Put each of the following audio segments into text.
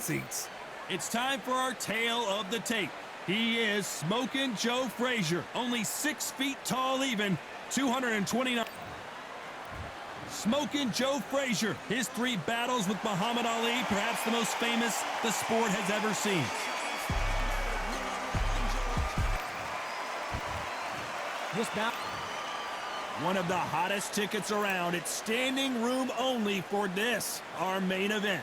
seats. It's time for our tale of the tape. He is Smokin' Joe Frazier, only 6 feet tall even, 229. Smokin' Joe Frazier, his 3 battles with Muhammad Ali, perhaps the most famous the sport has ever seen. This bout, one of the hottest tickets around. It's standing room only for this, our main event.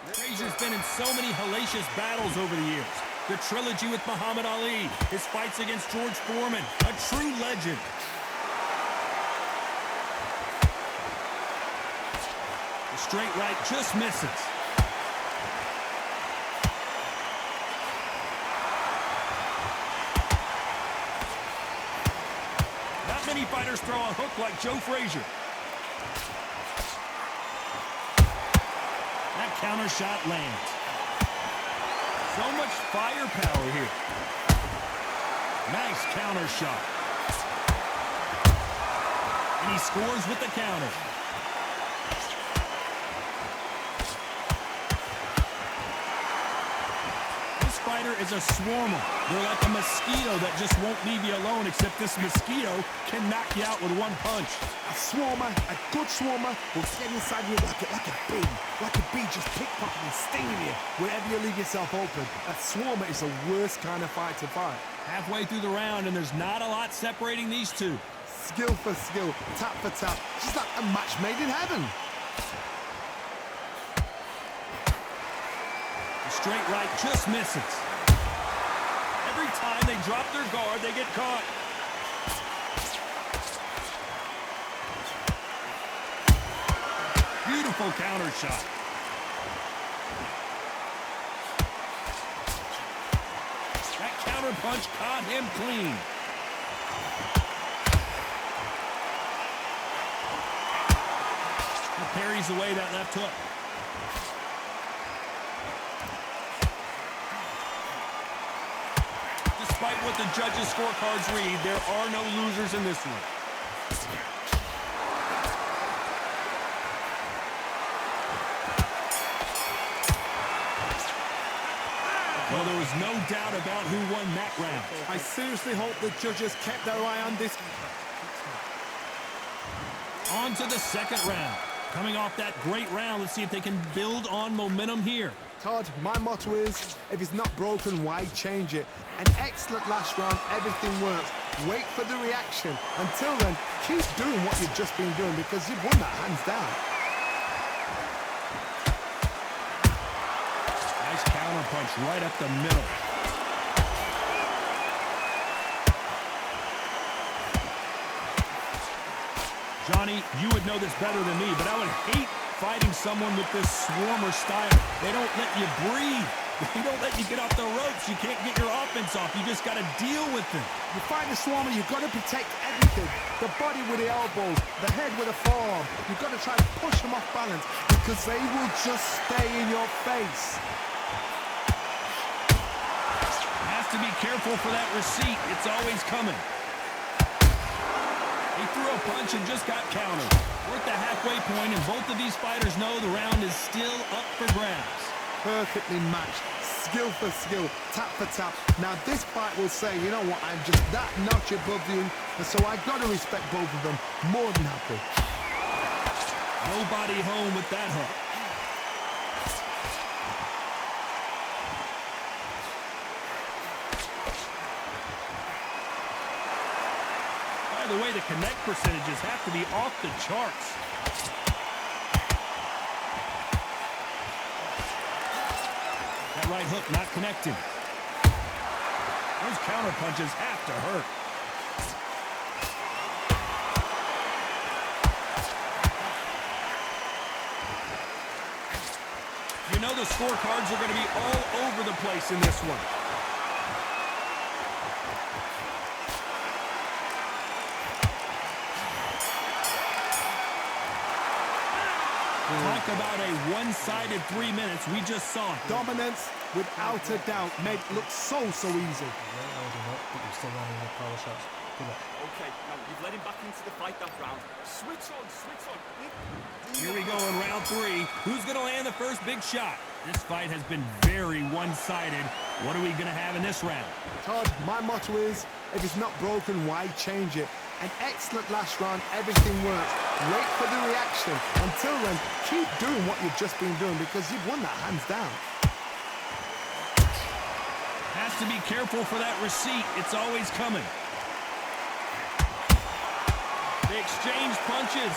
Frazier's been in so many hellacious battles over the years. The trilogy with Muhammad Ali, his fights against George Foreman, a true legend. The straight right just misses. Not many fighters throw a hook like Joe Frazier. That counter shot lands. So much firepower here. Nice counter shot. And he scores with the counter. This fighter is a swarmer. They're like a mosquito that just won't leave you alone, except this mosquito can knock you out with one punch. A swarmer, a good swarmer, will get inside you like a bee. Like a bee just pickpocketing and stinging you wherever you leave yourself open. A swarmer is the worst kind of fight to fight. Halfway through the round, and there's not a lot separating these two. Skill for skill, tap for tap, just like a match made in heaven. The straight right just misses. Every time they drop their guard, they get caught. Beautiful counter shot. That counter punch caught him clean. He parries away that left hook. Despite what the judges' scorecards read, there are no losers in this one. Well, there was no doubt about who won that round. I seriously hope the judges kept their eye on this. On to the second round. Coming off that great round, let's see if they can build on momentum here. Todd, my motto is, if it's not broken, why change it? An excellent last round, everything works. Wait for the reaction. Until then, keep doing what you've just been doing because you've won that hands down. Nice counter punch right up the middle. Johnny, you would know this better than me, but I would hate fighting someone with this swarmer style. They don't let you breathe. They don't let you get off the ropes. You can't get your offense off. You just got to deal with them. You fight a swarmer, you've got to protect everything. The body with the elbows, the head with the forearm. You've got to try to push them off balance because they will just stay in your face. Has to be careful for that receipt. It's always coming. He threw a punch and just got countered. We're at the halfway point, and both of these fighters know the round is still up for grabs. Perfectly matched, skill for skill, tap for tap. Now this fight will say, you know what, I'm just that notch above you, and so I got to respect both of them. More than happy. Nobody home with that hook. By the way, the connect percentages have to be off the charts. That right hook not connecting. Those counter punches have to hurt. You know the scorecards are going to be all over the place in this one. Talk about a one-sided 3 minutes. We just saw it. Dominance, without a doubt, made it look so easy. Still running with power shots. Okay, now you've led him back into the fight that round. Switch on, switch on. Here we go in round 3. Who's going to land the first big shot? This fight has been very one-sided. What are we going to have in this round? Todd, my motto is, if it's not broken, why change it? An excellent last round, everything works. Wait for the reaction. Until then, keep doing what you've just been doing because you've won that hands down. Has to be careful for that receipt. It's always coming. They exchange punches.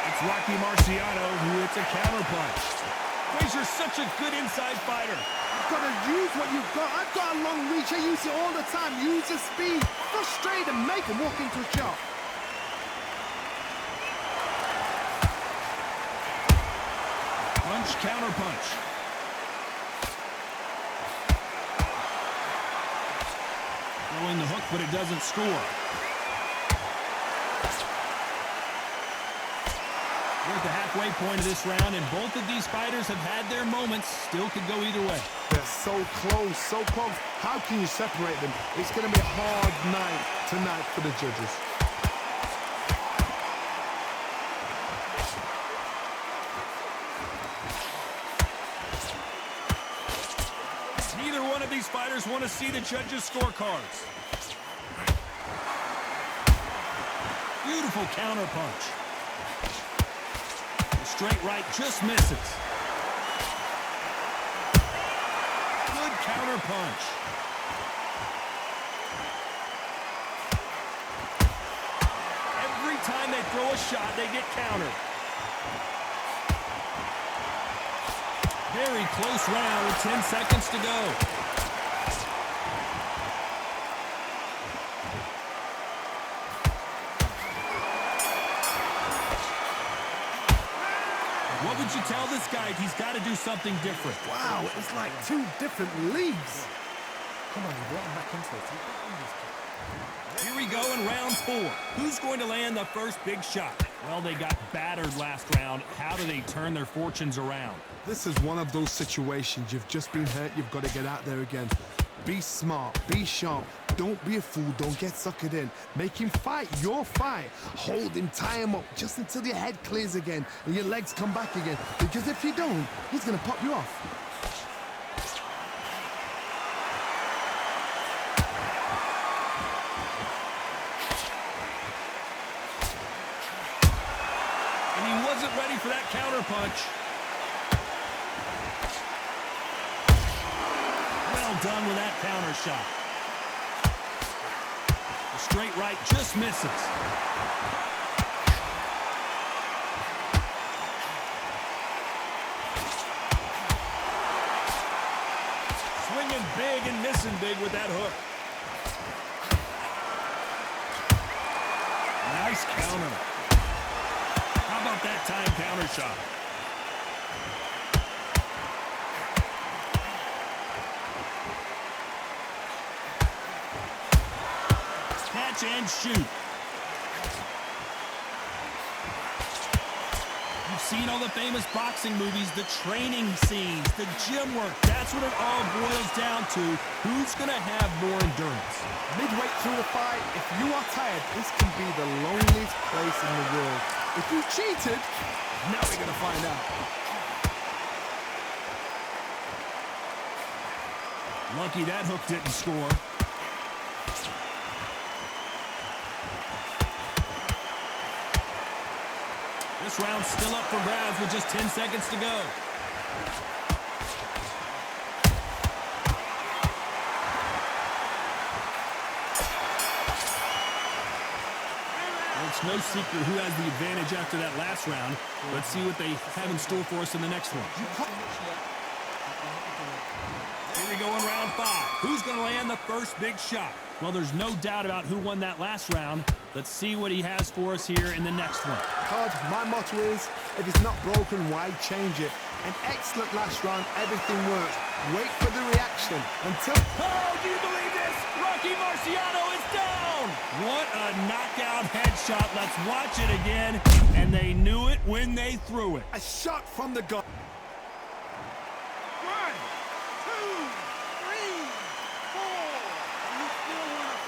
It's Rocky Marciano who hits a counterpunch. Frazier's such a good inside fighter. You've got to use what you've got. I've got a long reach. I use it all the time. Use the speed. Frustrate and make him walk into a shot. Punch, counter punch. Throwing the hook, but it doesn't score. We're at the halfway point of this round, and both of these fighters have had their moments. Still could go either way. They're so close, so close. How can you separate them? It's going to be a hard night tonight for the judges. Neither one of these fighters want to see the judges' scorecards. Beautiful counter punch. The straight right just misses. Good counter punch. Every time they throw a shot, they get countered. Very close round with 10 seconds to go. What would you tell this guy? He's got to do something different. Wow, it's like two different leagues. Come on, you're getting back into it. Here we go in round 4. Who's going to land the first big shot? Well, they got battered last round. How do they turn their fortunes around? This is one of those situations. You've just been hurt. You've got to get out there again. Be smart. Be sharp. Don't be a fool. Don't get suckered in. Make him fight your fight. Hold him. Tie him up just until your head clears again and your legs come back again. Because if you don't, he's going to pop you off. And he wasn't ready for that counter punch. Well done with that counter shot. The straight right just misses. Swinging big and missing big with that hook. Nice counter. How about that time counter shot? Catch and shoot. You've seen all the famous boxing movies, the training scenes, the gym work. That's what it all boils down to. Who's going to have more endurance? Midway through the fight, if you are tired, this can be the loneliest place in the world. If you cheated, now we're going to find out. Lucky that hook didn't score. This round's still up for grabs with just 10 seconds to go. Well, it's no secret who has the advantage after that last round. Let's see what they have in store for us in the next one. Here we go in round 5. Who's going to land the first big shot? Well, there's no doubt about who won that last round. Let's see what he has for us here in the next one. Todd, my motto is, if it's not broken, why change it? An excellent last round, everything works. Wait for the reaction until... Oh, do you believe this? Rocky Marciano is down! What a knockout headshot. Let's watch it again. And they knew it when they threw it. A shot from the gun. 1, 2, 3, 4. You still want to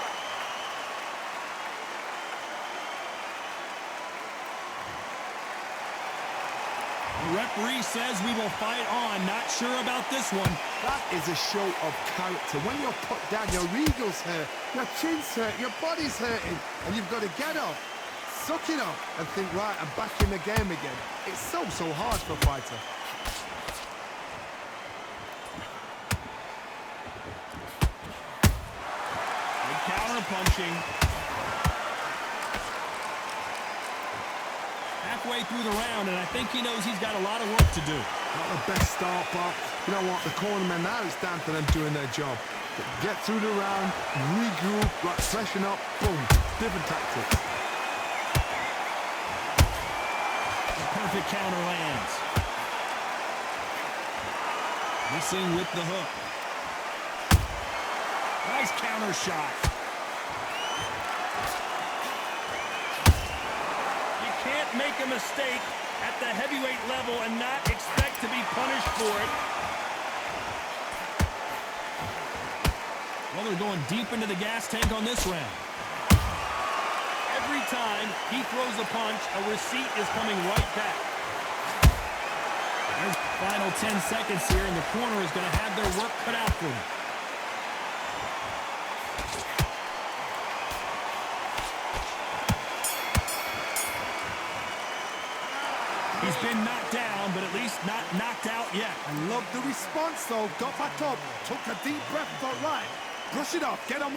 The referee says we will fight on. Not sure about this one. That is a show of character. When you're put down, your ego's hurt, your chin's hurt, your body's hurting, and you've got to get up, suck it up, and think, right, I'm back in the game again. It's so hard for a fighter. Good counter punching. Halfway through the round, and I think he knows he's got a lot of work to do. Not the best start, but you know what? The cornermen now, it's down to them doing their job. Get through the round, regroup, right, freshen up, boom, different tactics. The perfect counter lands. Missing with the hook. Nice counter shot. Can't make a mistake at the heavyweight level and not expect to be punished for it. Well, they're going deep into the gas tank on this round. Every time he throws a punch, a receipt is coming right back. There's the final 10 seconds here, and the corner is going to have their work cut out for them. He's been knocked down, but at least not knocked out yet. I love the response, though. Got back up, took a deep breath, thought, right, brush it off, get on.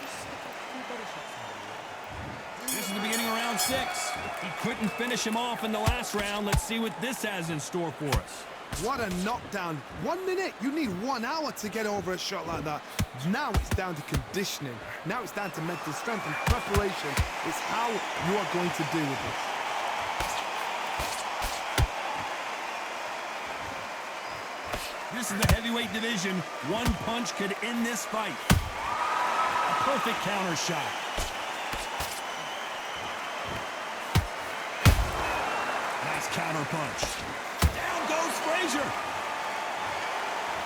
This is the beginning of round 6. He couldn't finish him off in the last round. Let's see what this has in store for us. What a knockdown. 1 minute, you need 1 hour to get over a shot like that. Now it's down to conditioning. Now it's down to mental strength and preparation. It's how you are going to deal with this. This is the heavyweight division. One punch could end this fight. A perfect counter shot. Nice counter punch. Down goes Frazier.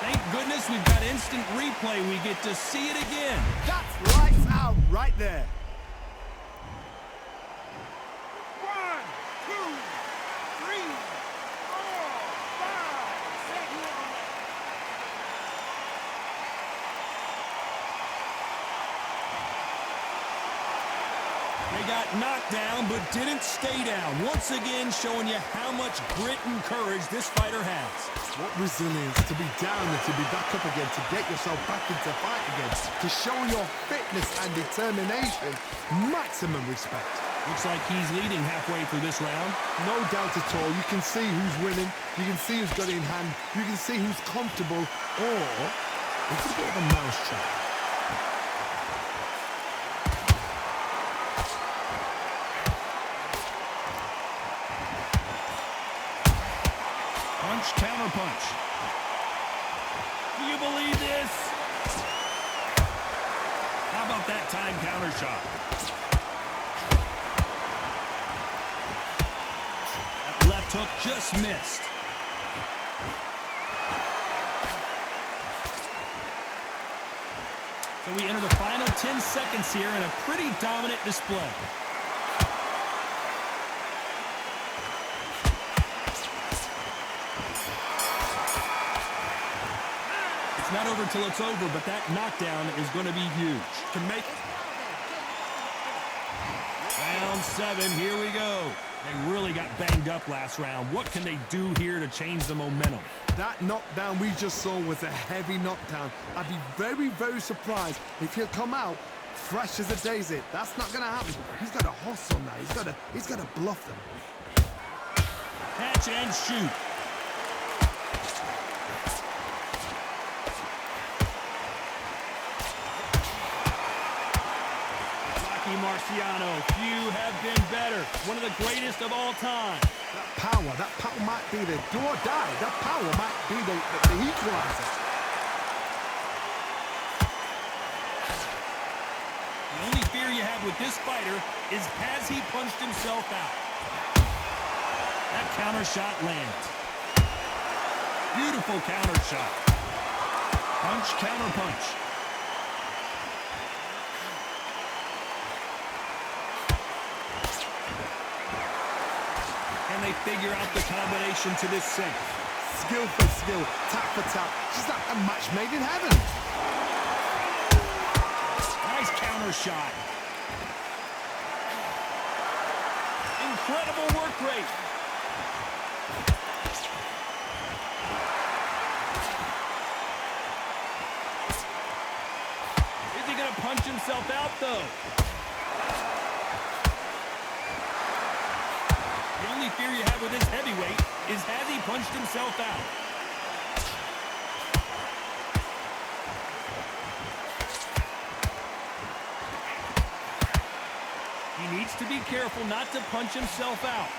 Thank goodness we've got instant replay. We get to see it again. That's lights out right there. 1, 2, 3, 4, 5, 6. They got knocked down, but didn't stay down. Once again, showing you how much grit and courage this fighter has. What resilience to be down and to be back up again, to get yourself back into fight again, to show your fitness and determination. Maximum respect. Looks like he's leading halfway through this round. No doubt at all. You can see who's winning. You can see who's got it in hand. You can see who's comfortable. Or it's a bit of a mousetrap. Counter punch. Do you believe this? How about that time counter shot? That left hook just missed. So we enter the final 10 seconds here in a pretty dominant display. Not over till it's over, but that knockdown is going to be huge. Can make it. Round 7, here we go. They really got banged up last round. What can they do here to change the momentum? That knockdown we just saw was a heavy knockdown. I'd be very, very surprised if he'll come out fresh as a daisy. That's not going to happen. He's got to hustle now. He's got to bluff them. Catch and shoot. Marciano, few have been better. One of the greatest of all time. That power might be the do or die. That power might be the equalizer. The only fear you have with this fighter is has he punched himself out? That counter shot lands. Beautiful counter shot. Punch, counter punch. can they figure out the combination to this sink? Skill for skill, tap for tap. She's like a match made in heaven. Nice counter shot. Incredible work rate. Is he going to punch himself out, though? The only fear you have with this heavyweight is, has he punched himself out? He needs to be careful not to punch himself out.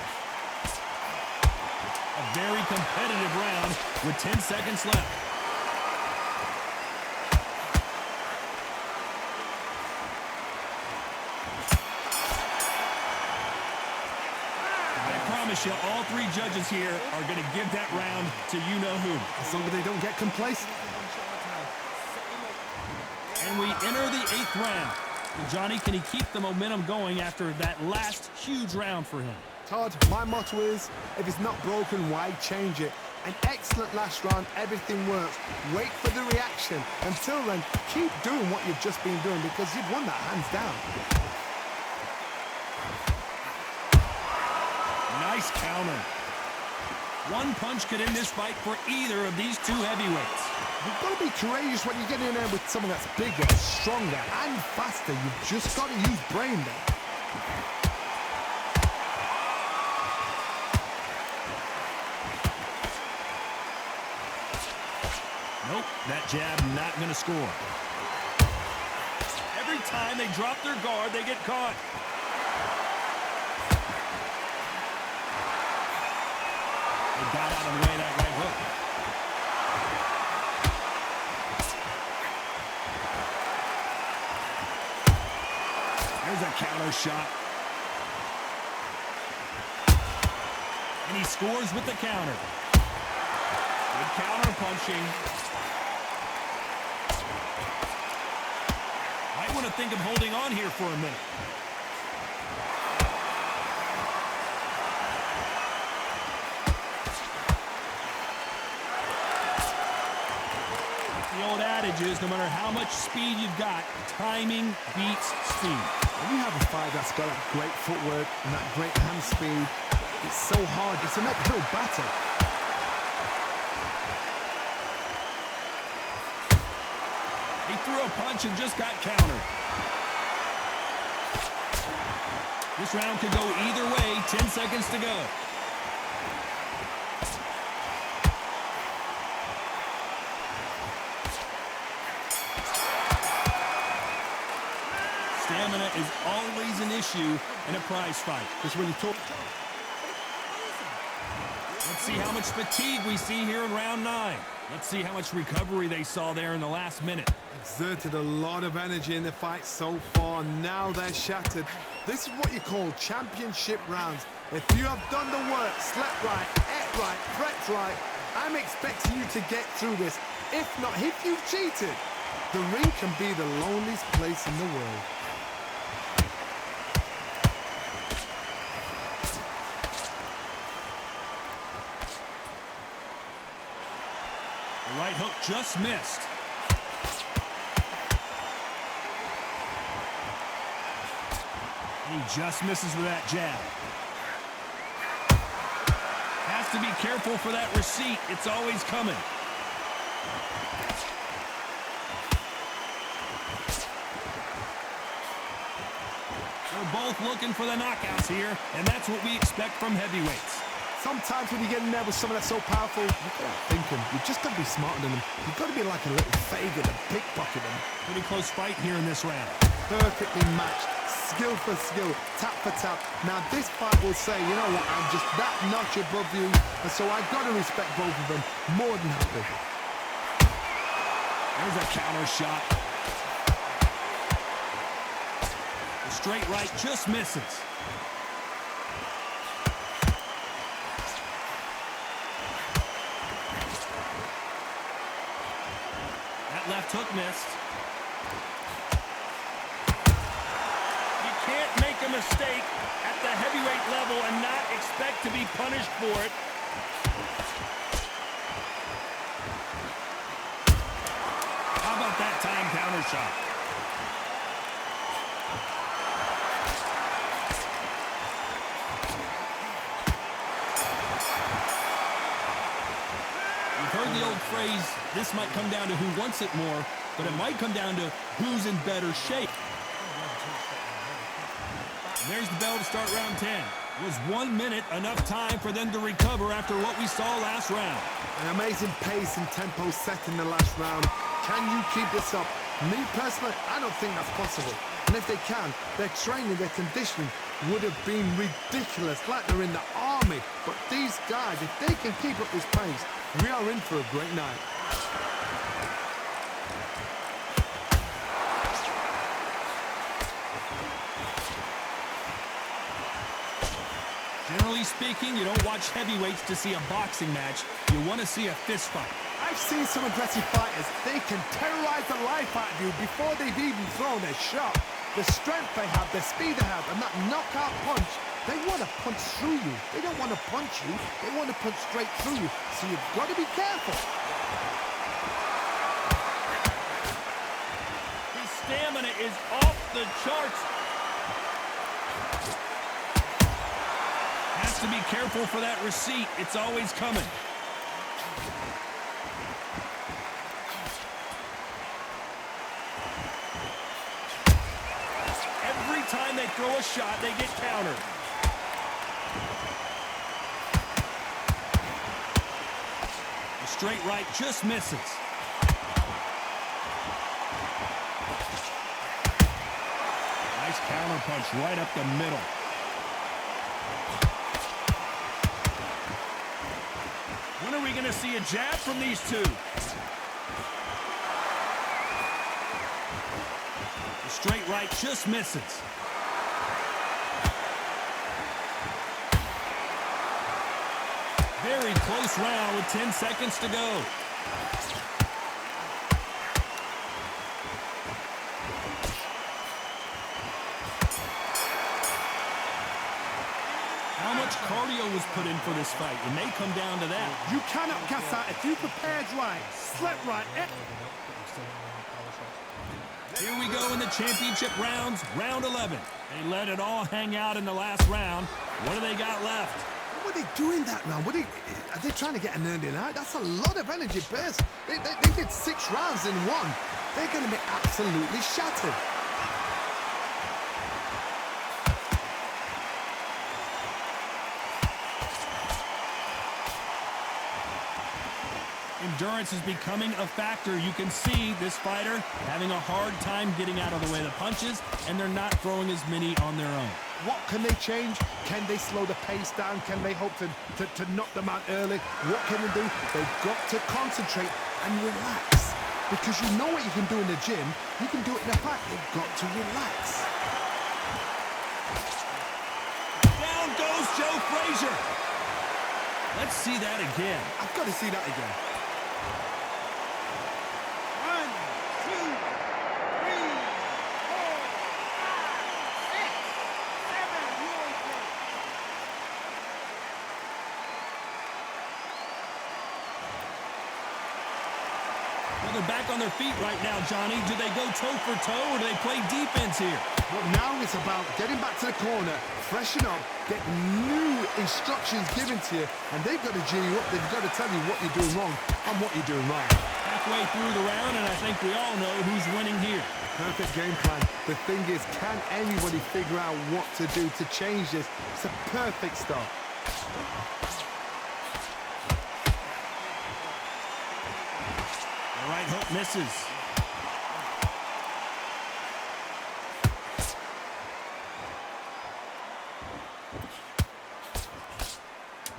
A very competitive round with 10 seconds left. All three judges here are going to give that round to you-know-who. As long as they don't get complacent. And we enter the 8th round. And Johnny, can he keep the momentum going after that last huge round for him? Todd, my motto is, if it's not broken, why change it? An excellent last round, everything works. Wait for the reaction. Until then, keep doing what you've just been doing because you've won that hands down. Nice counter. One punch could end this fight for either of these two heavyweights. You've got to be courageous when you get in there with someone that's bigger, stronger, and faster. You've just got to use brain there. Nope, that jab not going to score. Every time they drop their guard, they get caught. Got out of the way of that right hook. There's a counter shot. And he scores with the counter. Good counter punching. Might want to think of holding on here for a minute. The old adage is, no matter how much speed you've got, timing beats speed. When you have a fight that's got that great footwork and that great hand speed, it's so hard. It's an uphill battle. He threw a punch and just got countered. This round could go either way. 10 seconds to go. Stamina is always an issue in a prize fight. Because when you talk... Let's see how much fatigue we see here in round 9. Let's see how much recovery they saw there in the last minute. Exerted a lot of energy in the fight so far. Now they're shattered. This is what you call championship rounds. If you have done the work, slept right, ate right, prepped right, I'm expecting you to get through this. If not, if you've cheated, the ring can be the loneliest place in the world. The right hook just missed. He just misses with that jab. Has to be careful for that receipt. It's always coming. They're both looking for the knockouts here, and that's what we expect from heavyweights. Sometimes when you get in there with someone that's so powerful, you've got to think them. You've just got to be smarter than them. You've got to be like a little faggot and pickpocket them. Pretty close fight here in this round. Perfectly matched. Skill for skill, tap for tap. Now this fight will say, you know what, I'm just that notch above you, and so I've got to respect both of them more than happy. There's a counter shot. The straight right just misses. That left hook missed. You can't make a mistake at the heavyweight level and not expect to be punished for it. How about that time counter shot? You've heard the old phrase, this might come down to who wants it more, but it might come down to who's in better shape. And there's the bell to start round 10. Was 1 minute enough time for them to recover after what we saw last round? An amazing pace and tempo set in the last round. Can you keep this up? Me personally, I don't think that's possible. And if they can, their training, their conditioning would have been ridiculous, like they're in the army. But these guys, if they can keep up this pace, we are in for a great night. Generally speaking, you don't watch heavyweights to see a boxing match. You want to see a fist fight. I've seen some aggressive fighters. They can terrorize the life out of you before they've even thrown their shot. The strength they have, the speed they have, and that knockout punch, they want to punch through you. They don't want to punch you. They want to punch straight through you. So you've got to be careful. His stamina is off the charts. Has to be careful for that receipt. It's always coming. Every time they throw a shot, they get countered. The straight right just misses. Nice counter punch right up the middle. When are we going to see a jab from these two? The straight right just misses. Very close round with 10 seconds to go. How much cardio was put in for this fight? It may come down to that. You cannot gas out if you prepared right, slept right. Here we go in the championship rounds, round 11. They let it all hang out in the last round. What do they got left? What are they doing that round? Are they trying to get an early night? That's a lot of energy burst. They did 6 rounds in one. They're going to be absolutely shattered. Endurance is becoming a factor. You can see this fighter having a hard time getting out of the way of the punches, and they're not throwing as many on their own. What can they change? Can they slow the pace down? Can they hope to knock them out early? What can they do? They've got to concentrate and relax. Because you know what you can do in the gym, you can do it in the fight. They've got to relax. Down goes Joe Frazier. Let's see that again. I've got to see that again. Well, they're back on their feet right now, Johnny. Do they go toe for toe or do they play defense here? Well, now it's about getting back to the corner, freshen up, get new instructions given to you, and they've got to G you up. They've got to tell you what you're doing wrong and what you're doing right. Halfway through the round, and I think we all know who's winning here. Perfect game plan. The thing is, can anybody figure out what to do to change this? It's a perfect start. The right hook misses.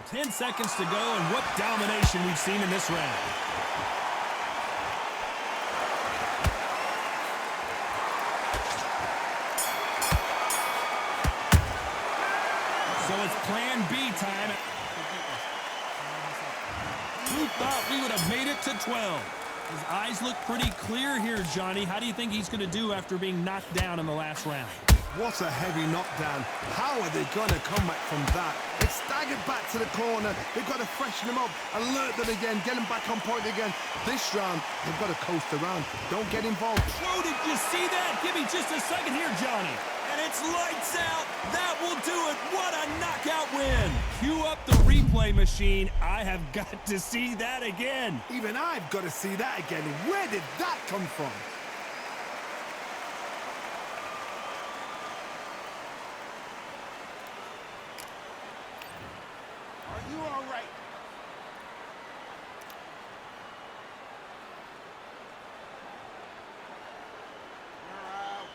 Ten seconds to go, and what domination we've seen in this round. So it's plan B time. Who thought we would have made it to 12? His eyes look pretty clear here, Johnny. How do you think he's going to do after being knocked down in the last round? What a heavy knockdown. How are they going to come back from that? It's staggered back to the corner. They've got to freshen them up, alert them again, get them back on point again. This round, they've got to coast around. Don't get involved. Whoa, did you see that? Give me just a second here, Johnny. And it's lights out. That will do it. What a knockout win. Cue up the replay machine. I have got to see that again. Even I've got to see that again. Where did that come from? Are you all right? You're out.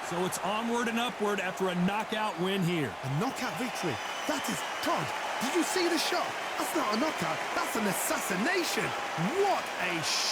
So it's onward and upward after a knockout win here. A knockout victory. That is, Todd, did you see the shot? That's not a knockout. That's an assassination. What a shot.